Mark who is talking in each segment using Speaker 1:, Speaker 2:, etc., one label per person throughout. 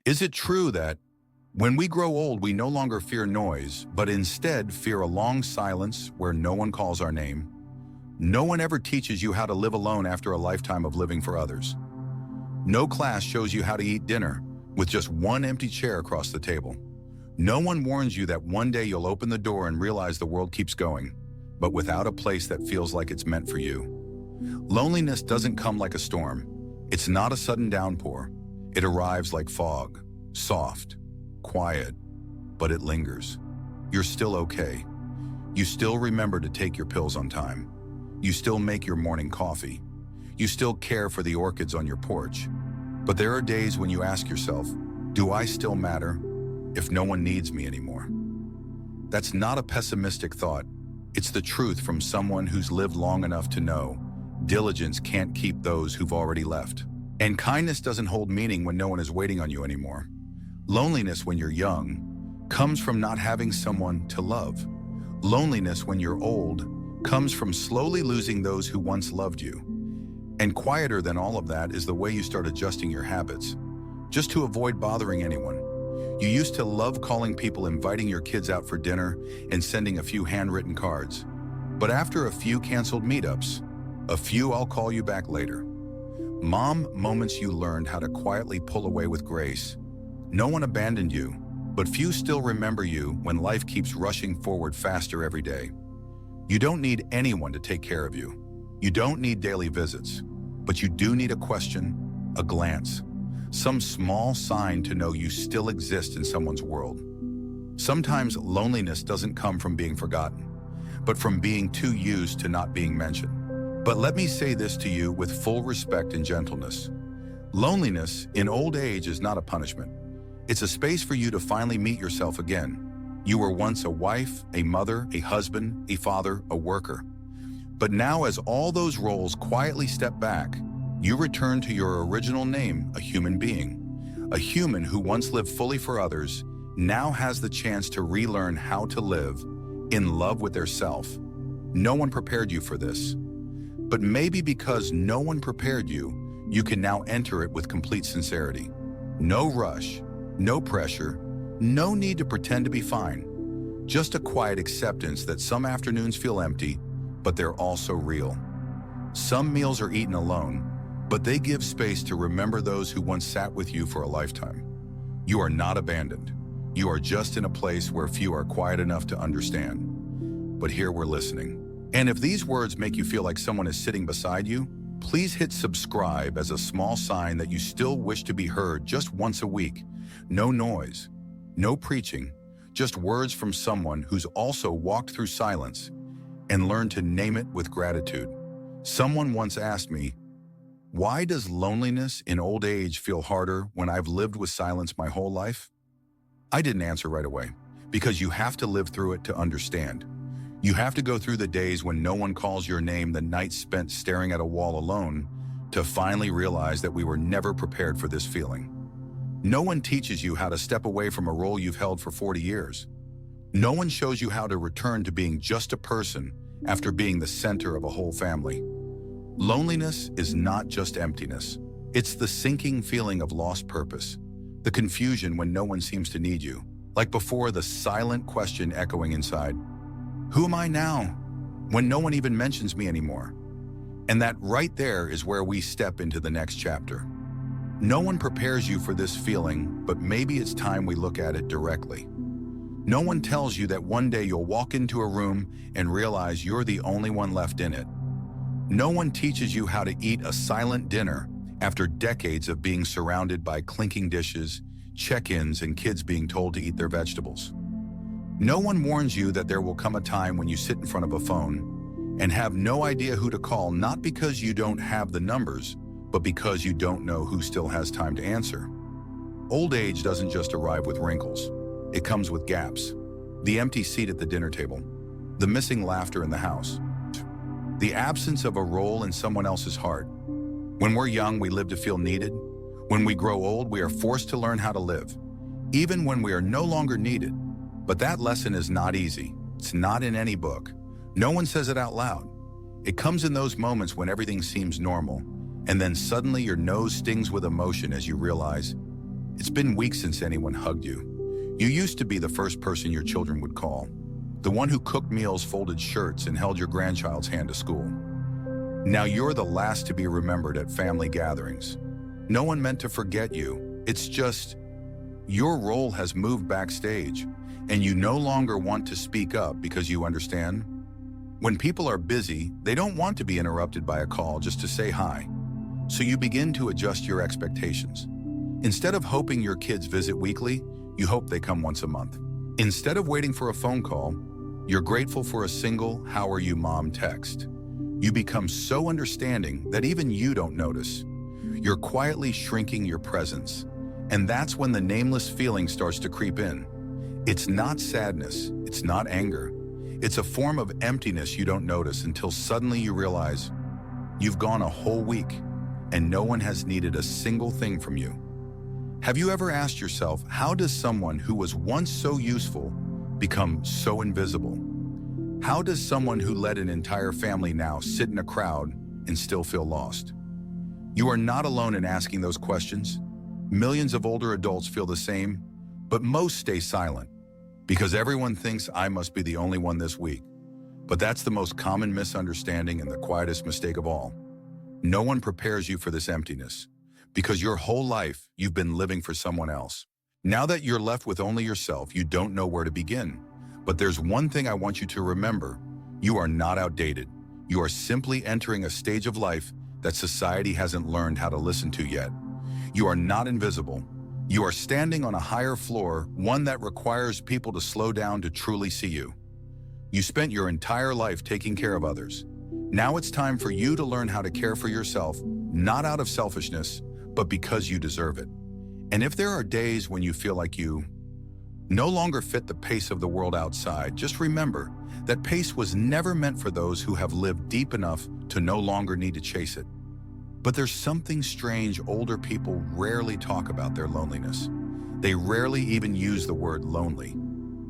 Speaker 1: Is it true that when we grow old, we no longer fear noise, but instead fear a long silence where no one calls our name? No one ever teaches you how to live alone after a lifetime of living for others. No class shows you how to eat dinner with just one empty chair across the table. No one warns you that one day you'll open the door and realize the world keeps going, but without a place that feels like it's meant for you. Loneliness doesn't come like a storm. It's not a sudden downpour. It arrives like fog, soft, quiet, but it lingers. You're still okay. You still remember to take your pills on time. You still make your morning coffee. You still care for the orchids on your porch. But there are days when you ask yourself, do I still matter if no one needs me anymore? That's not a pessimistic thought. It's the truth from someone who's lived long enough to know diligence can't keep those who've already left. And kindness doesn't hold meaning when no one is waiting on you anymore. Loneliness when you're young comes from not having someone to love. Loneliness when you're old comes from slowly losing those who once loved you. And quieter than all of that is the way you start adjusting your habits, just to avoid bothering anyone. You used to love calling people, inviting your kids out for dinner, and sending a few handwritten cards. But after a few canceled meetups, a few "I'll call you back later" mom moments, you learned how to quietly pull away with grace. No one abandoned you, but few still remember you when life keeps rushing forward faster every day. You don't need anyone to take care of you. You don't need daily visits, but you do need a question, a glance, some small sign to know you still exist in someone's world. Sometimes loneliness doesn't come from being forgotten, but from being too used to not being mentioned. But let me say this to you with full respect and gentleness. Loneliness in old age is not a punishment. It's a space for you to finally meet yourself again. You were once a wife, a mother, a husband, a father, a worker. But now, as all those roles quietly step back, you return to your original name, a human being. A human who once lived fully for others, now has the chance to relearn how to live in love with their self. No one prepared you for this. But maybe because no one prepared you, you can now enter it with complete sincerity. No rush, no pressure, no need to pretend to be fine. Just a quiet acceptance that some afternoons feel empty, but they're also real. Some meals are eaten alone, but they give space to remember those who once sat with you for a lifetime. You are not abandoned. You are just in a place where few are quiet enough to understand. But here we're listening. And if these words make you feel like someone is sitting beside you, please hit subscribe as a small sign that you still wish to be heard just once a week. No noise, no preaching, just words from someone who's also walked through silence and learned to name it with gratitude. Someone once asked me, why does loneliness in old age feel harder when I've lived with silence my whole life? I didn't answer right away, because you have to live through it to understand. You have to go through the days when no one calls your name, the nights spent staring at a wall alone, to finally realize that we were never prepared for this feeling. No one teaches you how to step away from a role you've held for 40 years. No one shows you how to return to being just a person after being the center of a whole family. Loneliness is not just emptiness. It's the sinking feeling of lost purpose, the confusion when no one seems to need you. Like before, the silent question echoing inside, who am I now, when no one even mentions me anymore? And that right there is where we step into the next chapter. No one prepares you for this feeling, but maybe it's time we look at it directly. No one tells you that one day you'll walk into a room and realize you're the only one left in it. No one teaches you how to eat a silent dinner after decades of being surrounded by clinking dishes, check-ins, and kids being told to eat their vegetables. No one warns you that there will come a time when you sit in front of a phone and have no idea who to call, not because you don't have the numbers, but because you don't know who still has time to answer. Old age doesn't just arrive with wrinkles. It comes with gaps. The empty seat at the dinner table, the missing laughter in the house, the absence of a role in someone else's heart. When we're young, we live to feel needed. When we grow old, we are forced to learn how to live, even when we are no longer needed. But that lesson is not easy. It's not in any book. No one says it out loud. It comes in those moments when everything seems normal, and then suddenly your nose stings with emotion as you realize It's been weeks since anyone hugged you. You used to be the first person your children would call, the one who cooked meals, folded shirts, and held your grandchild's hand to school. Now you're the last to be remembered at family gatherings. No one meant to forget you. It's just your role has moved backstage, and you no longer want to speak up because you understand. When people are busy, they don't want to be interrupted by a call just to say hi. So you begin to adjust your expectations. Instead of hoping your kids visit weekly, you hope they come once a month. Instead of waiting for a phone call, you're grateful for a single "How are you, Mom?" text. You become so understanding that even you don't notice. You're quietly shrinking your presence. And that's when the nameless feeling starts to creep in. It's not sadness, it's not anger. It's a form of emptiness you don't notice until suddenly you realize you've gone a whole week and no one has needed a single thing from you. Have you ever asked yourself, how does someone who was once so useful become so invisible? How does someone who led an entire family now sit in a crowd and still feel lost? You are not alone in asking those questions. Millions of older adults feel the same, but most stay silent because everyone thinks I must be the only one this week. But that's the most common misunderstanding and the quietest mistake of all. No one prepares you for this emptiness because your whole life you've been living for someone else. Now that you're left with only yourself, you don't know where to begin. But there's one thing I want you to remember. You are not outdated. You are simply entering a stage of life that society hasn't learned how to listen to yet. You are not invisible. You are standing on a higher floor, one that requires people to slow down to truly see you. You spent your entire life taking care of others. Now it's time for you to learn how to care for yourself, not out of selfishness, but because you deserve it. And if there are days when you feel like you no longer fit the pace of the world outside, just remember that pace was never meant for those who have lived deep enough to no longer need to chase it. But there's something strange. Older people rarely talk about their loneliness. They rarely even use the word lonely.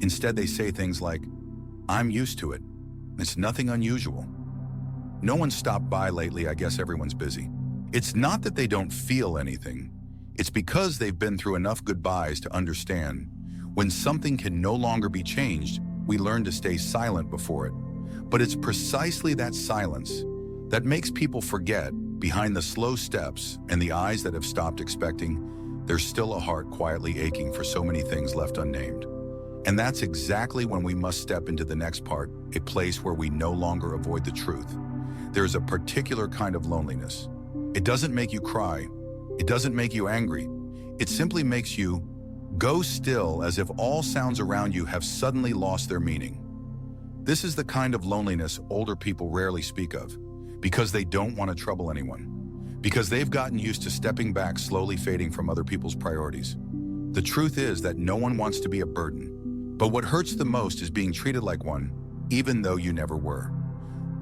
Speaker 1: Instead, they say things like, "I'm used to it. It's nothing unusual. No one stopped by lately. I guess everyone's busy." It's not that they don't feel anything. It's because they've been through enough goodbyes to understand when something can no longer be changed, we learn to stay silent before it. But it's precisely that silence that makes people forget, behind the slow steps and the eyes that have stopped expecting, there's still a heart quietly aching for so many things left unnamed. And that's exactly when we must step into the next part, a place where we no longer avoid the truth. There's a particular kind of loneliness. It doesn't make you cry. It doesn't make you angry. It simply makes you go still, as if all sounds around you have suddenly lost their meaning. This is the kind of loneliness older people rarely speak of, because they don't want to trouble anyone, because they've gotten used to stepping back, slowly fading from other people's priorities. The truth is that no one wants to be a burden, but what hurts the most is being treated like one, even though you never were.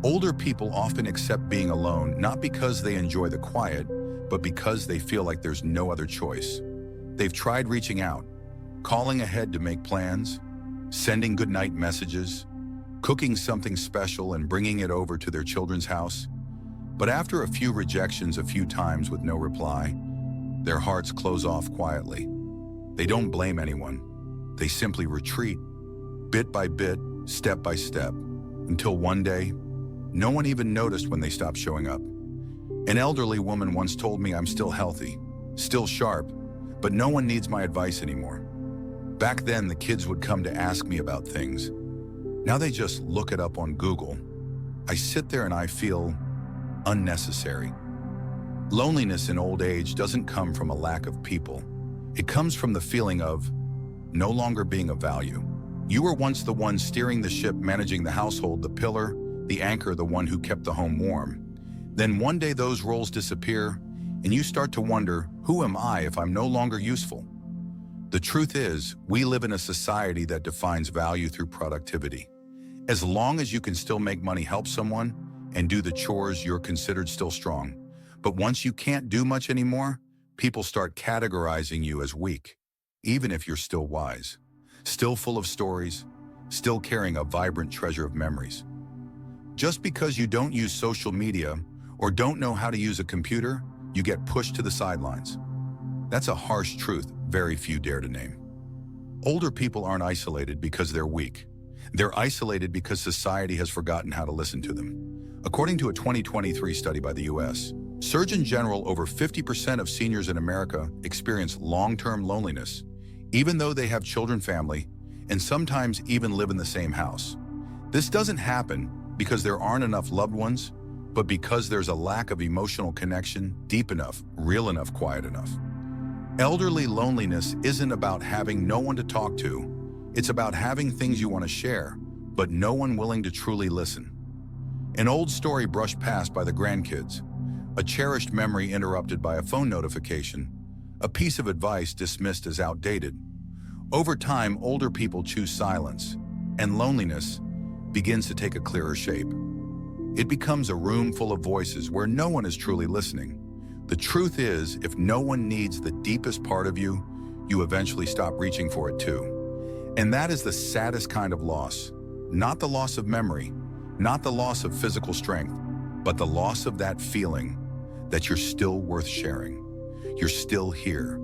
Speaker 1: Older people often accept being alone, not because they enjoy the quiet, but because they feel like there's no other choice. They've tried reaching out, calling ahead to make plans, sending goodnight messages, cooking something special and bringing it over to their children's house. But after a few rejections a few times with no reply, their hearts close off quietly. They don't blame anyone. They simply retreat, bit by bit, step by step, until one day, no one even noticed when they stopped showing up. An elderly woman once told me, "I'm still healthy, still sharp, but no one needs my advice anymore." Back then, the kids would come to ask me about things. Now they just look it up on Google. I sit there and I feel unnecessary. Loneliness in old age doesn't come from a lack of people. It comes from the feeling of no longer being of value. You were once the one steering the ship, managing the household, the pillar, the anchor, the one who kept the home warm. Then one day those roles disappear, and you start to wonder, who am I if I'm no longer useful? The truth is, we live in a society that defines value through productivity. As long as you can still make money, help someone, and do the chores, you're considered still strong. But once you can't do much anymore, people start categorizing you as weak, even if you're still wise, still full of stories, still carrying a vibrant treasure of memories. Just because you don't use social media or don't know how to use a computer, you get pushed to the sidelines. That's a harsh truth, very few dare to name. Older people aren't isolated because they're weak. They're isolated because society has forgotten how to listen to them. According to a 2023 study by the U.S., Surgeon General, over 50% of seniors in America experience long-term loneliness, even though they have children, family, and sometimes even live in the same house. This doesn't happen because there aren't enough loved ones, but because there's a lack of emotional connection deep enough, real enough, quiet enough. Elderly loneliness isn't about having no one to talk to. It's about having things you want to share, but no one willing to truly listen. An old story brushed past by the grandkids, a cherished memory interrupted by a phone notification, a piece of advice dismissed as outdated. Over time, older people choose silence, and loneliness begins to take a clearer shape. It becomes a room full of voices where no one is truly listening. The truth is, if no one needs the deepest part of you, you eventually stop reaching for it too. And that is the saddest kind of loss. Not the loss of memory, not the loss of physical strength, but the loss of that feeling that you're still worth sharing. You're still here.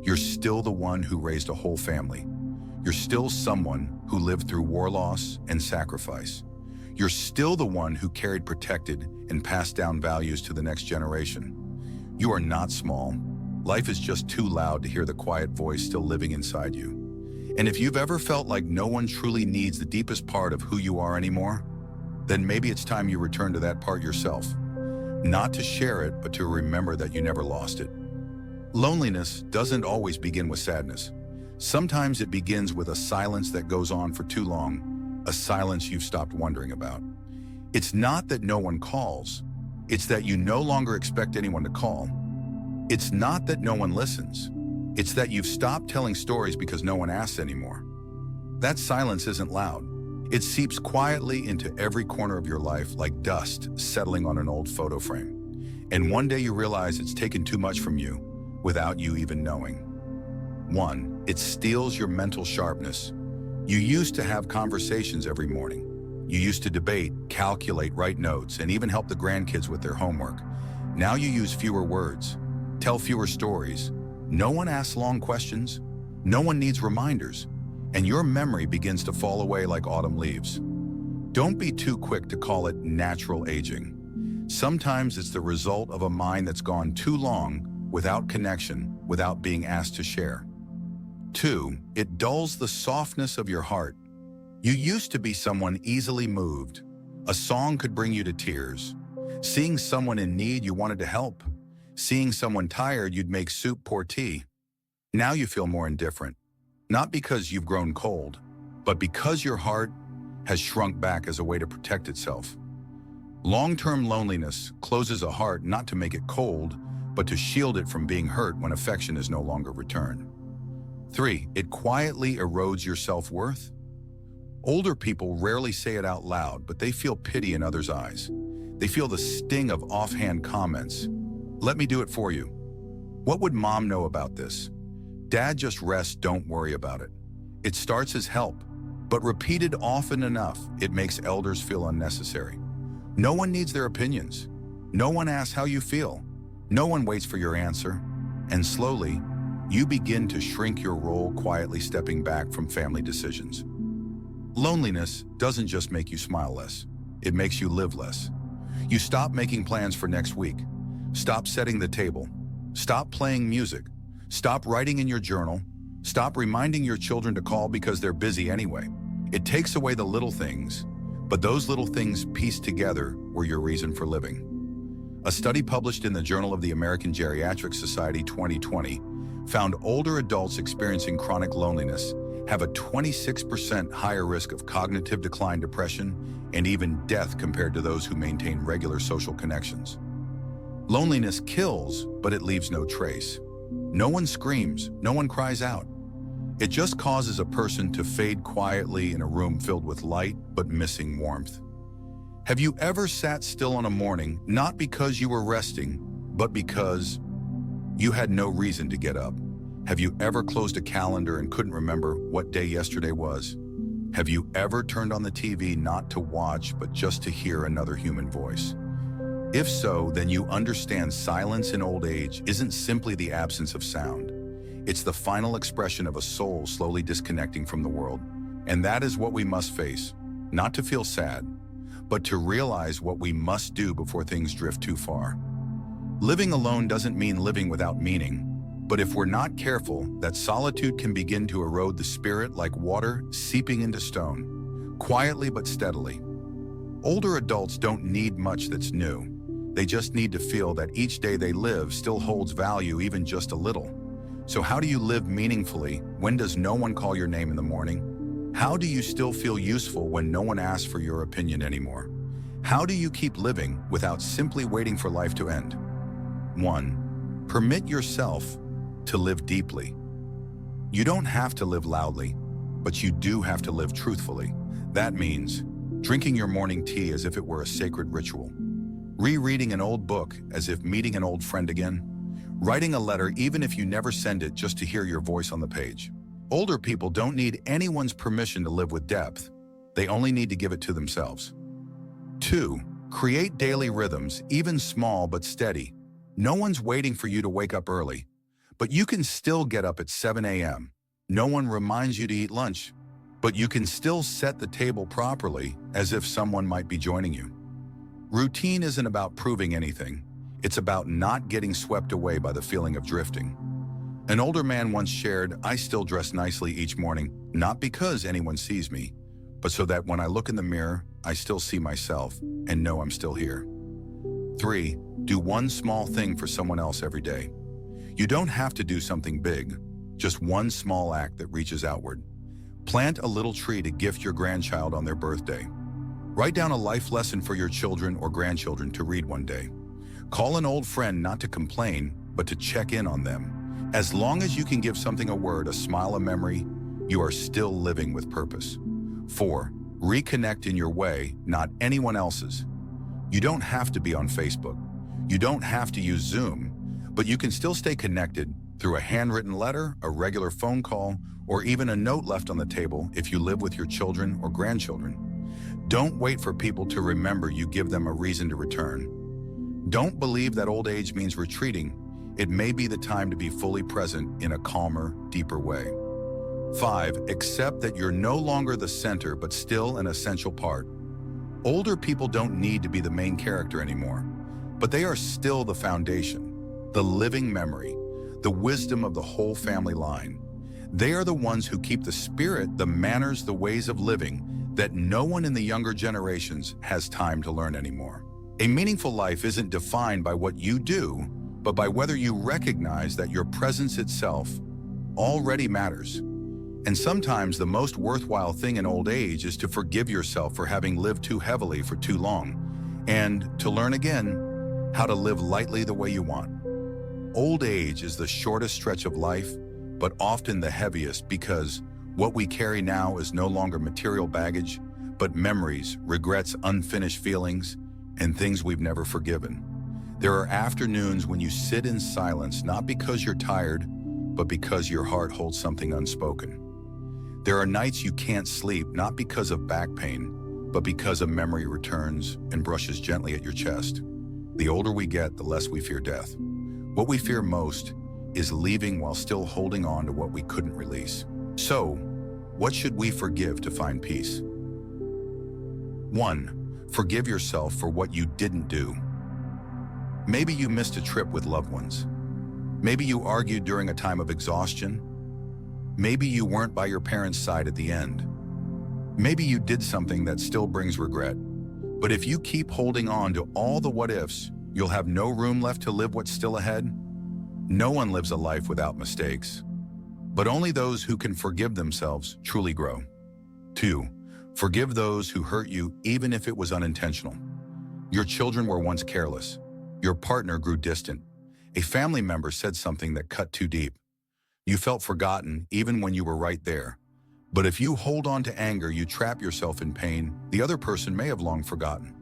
Speaker 1: You're still the one who raised a whole family. You're still someone who lived through war loss and sacrifice. You're still the one who carried, protected, and passed down values to the next generation. You are not small. Life is just too loud to hear the quiet voice still living inside you. And if you've ever felt like no one truly needs the deepest part of who you are anymore, then maybe it's time you return to that part yourself. Not to share it, but to remember that you never lost it. Loneliness doesn't always begin with sadness. Sometimes it begins with a silence that goes on for too long, a silence you've stopped wondering about. It's not that no one calls. It's that you no longer expect anyone to call. It's not that no one listens. It's that you've stopped telling stories because no one asks anymore. That silence isn't loud. It seeps quietly into every corner of your life like dust settling on an old photo frame. And one day you realize it's taken too much from you without you even knowing. 1, it steals your mental sharpness. You used to have conversations every morning. You used to debate, calculate, write notes, and even help the grandkids with their homework. Now you use fewer words, tell fewer stories. No one asks long questions. No one needs reminders. And your memory begins to fall away like autumn leaves. Don't be too quick to call it natural aging. Sometimes it's the result of a mind that's gone too long without connection, without being asked to share. 2, it dulls the softness of your heart. You used to be someone easily moved. A song could bring you to tears. Seeing someone in need, you wanted to help. Seeing someone tired, you'd make soup, pour tea. Now you feel more indifferent. Not because you've grown cold, but because your heart has shrunk back as a way to protect itself. Long-term loneliness closes a heart not to make it cold, but to shield it from being hurt when affection is no longer returned. 3, it quietly erodes your self-worth. Older people rarely say it out loud, but they feel pity in others' eyes. They feel the sting of offhand comments. Let me do it for you. What would mom know about this? Dad, just rest, don't worry about it. It starts as help, but repeated often enough, it makes elders feel unnecessary. No one needs their opinions. No one asks how you feel. No one waits for your answer. And slowly, you begin to shrink your role, quietly stepping back from family decisions. Loneliness doesn't just make you smile less. It makes you live less. You stop making plans for next week. Stop setting the table. Stop playing music. Stop writing in your journal. Stop reminding your children to call because they're busy anyway. It takes away the little things, but those little things pieced together were your reason for living. A study published in the Journal of the American Geriatric Society 2020 found older adults experiencing chronic loneliness have a 26% higher risk of cognitive decline, depression, and even death compared to those who maintain regular social connections. Loneliness kills, but it leaves no trace. No one screams, no one cries out. It just causes a person to fade quietly in a room filled with light, but missing warmth. Have you ever sat still on a morning, not because you were resting, but because you had no reason to get up? Have you ever closed a calendar and couldn't remember what day yesterday was? Have you ever turned on the TV not to watch, but just to hear another human voice? If so, then you understand silence in old age isn't simply the absence of sound. It's the final expression of a soul slowly disconnecting from the world. And that is what we must face, not to feel sad, but to realize what we must do before things drift too far. Living alone doesn't mean living without meaning, but if we're not careful, that solitude can begin to erode the spirit like water seeping into stone, quietly but steadily. Older adults don't need much that's new. They just need to feel that each day they live still holds value, even just a little. So how do you live meaningfully? When does no one call your name in the morning? How do you still feel useful when no one asks for your opinion anymore? How do you keep living without simply waiting for life to end? 1. Permit yourself to live deeply. You don't have to live loudly, but you do have to live truthfully. That means drinking your morning tea as if it were a sacred ritual, rereading an old book as if meeting an old friend again, writing a letter even if you never send it just to hear your voice on the page. Older people don't need anyone's permission to live with depth. They only need to give it to themselves. 2. Create daily rhythms, even small but steady. No one's waiting for you to wake up early, but you can still get up at 7 a.m. No one reminds you to eat lunch, but you can still set the table properly as if someone might be joining you. Routine isn't about proving anything. It's about not getting swept away by the feeling of drifting. An older man once shared, "I still dress nicely each morning, not because anyone sees me, but so that when I look in the mirror, I still see myself and know I'm still here." 3. Do one small thing for someone else every day. You don't have to do something big, just one small act that reaches outward. Plant a little tree to gift your grandchild on their birthday. Write down a life lesson for your children or grandchildren to read one day. Call an old friend not to complain, but to check in on them. As long as you can give something a word, a smile, a memory, you are still living with purpose. 4. Reconnect in your way, not anyone else's. You don't have to be on Facebook. You don't have to use Zoom, but you can still stay connected through a handwritten letter, a regular phone call, or even a note left on the table if you live with your children or grandchildren. Don't wait for people to remember you, give them a reason to return. Don't believe that old age means retreating. It may be the time to be fully present in a calmer, deeper way. 5. Accept that you're no longer the center, but still an essential part. Older people don't need to be the main character anymore, but they are still the foundation, the living memory, the wisdom of the whole family line. They are the ones who keep the spirit, the manners, the ways of living that no one in the younger generations has time to learn anymore. A meaningful life isn't defined by what you do, but by whether you recognize that your presence itself already matters. And sometimes the most worthwhile thing in old age is to forgive yourself for having lived too heavily for too long, and to learn again how to live lightly the way you want. Old age is the shortest stretch of life, but often the heaviest, because what we carry now is no longer material baggage, but memories, regrets, unfinished feelings, and things we've never forgiven. There are afternoons when you sit in silence, not because you're tired, but because your heart holds something unspoken. There are nights you can't sleep, not because of back pain, but because a memory returns and brushes gently at your chest. The older we get, the less we fear death. What we fear most is leaving while still holding on to what we couldn't release. So, what should we forgive to find peace? 1. Forgive yourself for what you didn't do. Maybe you missed a trip with loved ones. Maybe you argued during a time of exhaustion. Maybe you weren't by your parents' side at the end. Maybe you did something that still brings regret. But if you keep holding on to all the what-ifs, you'll have no room left to live what's still ahead. No one lives a life without mistakes, but only those who can forgive themselves truly grow. 2. Forgive those who hurt you, even if it was unintentional. Your children were once careless. Your partner grew distant. A family member said something that cut too deep. You felt forgotten even when you were right there. But if you hold on to anger, you trap yourself in pain the other person may have long forgotten.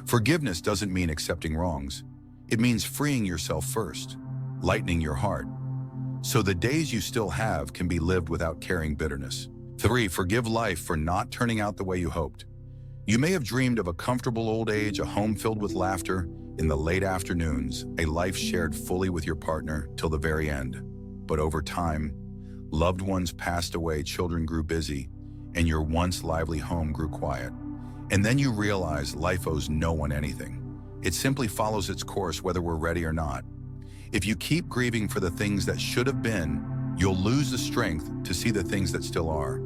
Speaker 1: Forgiveness doesn't mean accepting wrongs. It means freeing yourself first, lightening your heart, so the days you still have can be lived without carrying bitterness. 3. Forgive life for not turning out the way you hoped. You may have dreamed of a comfortable old age, a home filled with laughter, in the late afternoons, a life shared fully with your partner till the very end. But over time, loved ones passed away, children grew busy, and your once lively home grew quiet. And then you realize life owes no one anything. It simply follows its course whether we're ready or not. If you keep grieving for the things that should have been, you'll lose the strength to see the things that still are.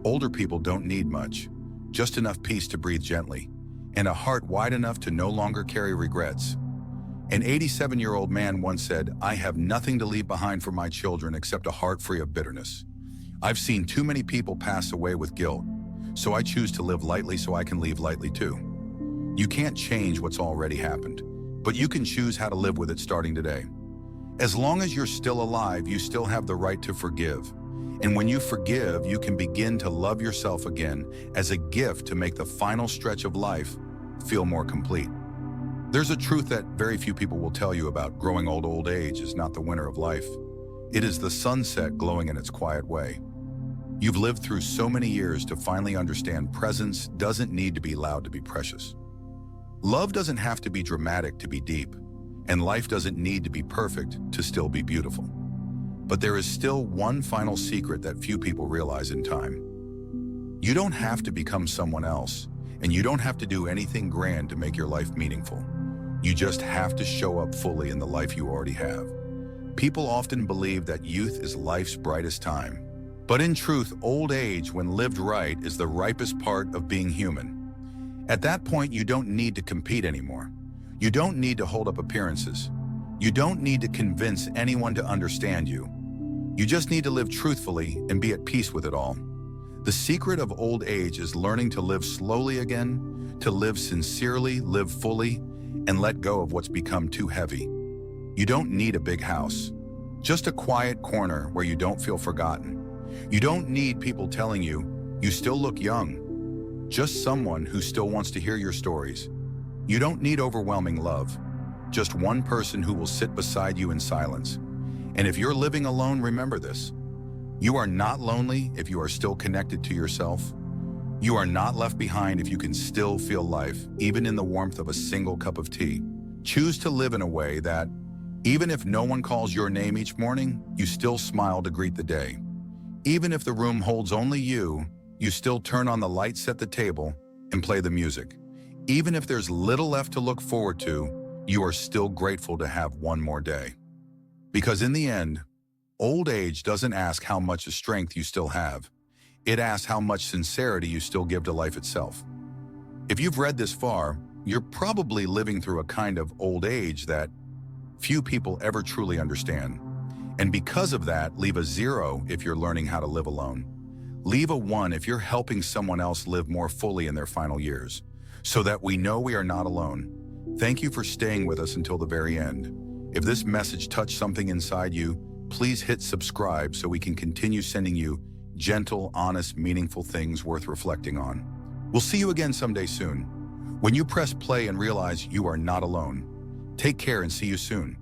Speaker 1: Older people don't need much, just enough peace to breathe gently, and a heart wide enough to no longer carry regrets. An 87-year-old man once said, "I have nothing to leave behind for my children except a heart free of bitterness. I've seen too many people pass away with guilt, so I choose to live lightly so I can leave lightly too." You can't change what's already happened, but you can choose how to live with it starting today. As long as you're still alive, you still have the right to forgive. And when you forgive, you can begin to love yourself again as a gift to make the final stretch of life feel more complete. There's a truth that very few people will tell you about. Growing old age is not the winter of life. It is the sunset glowing in its quiet way. You've lived through so many years to finally understand presence doesn't need to be loud to be precious. Love doesn't have to be dramatic to be deep, and life doesn't need to be perfect to still be beautiful. But there is still one final secret that few people realize in time. You don't have to become someone else, and you don't have to do anything grand to make your life meaningful. You just have to show up fully in the life you already have. People often believe that youth is life's brightest time. But in truth, old age, when lived right, is the ripest part of being human. At that point, you don't need to compete anymore. You don't need to hold up appearances. You don't need to convince anyone to understand you. You just need to live truthfully and be at peace with it all. The secret of old age is learning to live slowly again, to live sincerely, live fully, and let go of what's become too heavy. You don't need a big house, just a quiet corner where you don't feel forgotten. You don't need people telling you, "You still look young." Just someone who still wants to hear your stories. You don't need overwhelming love, just one person who will sit beside you in silence. And if you're living alone, remember this. You are not lonely if you are still connected to yourself. You are not left behind if you can still feel life, even in the warmth of a single cup of tea. Choose to live in a way that, even if no one calls your name each morning, you still smile to greet the day. Even if the room holds only you, you still turn on the lights at the table and play the music. Even if there's little left to look forward to, you are still grateful to have one more day. Because in the end, old age doesn't ask how much strength you still have. It asks how much sincerity you still give to life itself. If you've read this far, you're probably living through a kind of old age that few people ever truly understand. And because of that, leave a 0 if you're learning how to live alone. Leave a 1 if you're helping someone else live more fully in their final years, so that we know we are not alone. Thank you for staying with us until the very end. If this message touched something inside you, please hit subscribe so we can continue sending you gentle, honest, meaningful things worth reflecting on. We'll see you again someday soon, when you press play and realize you are not alone. Take care and see you soon.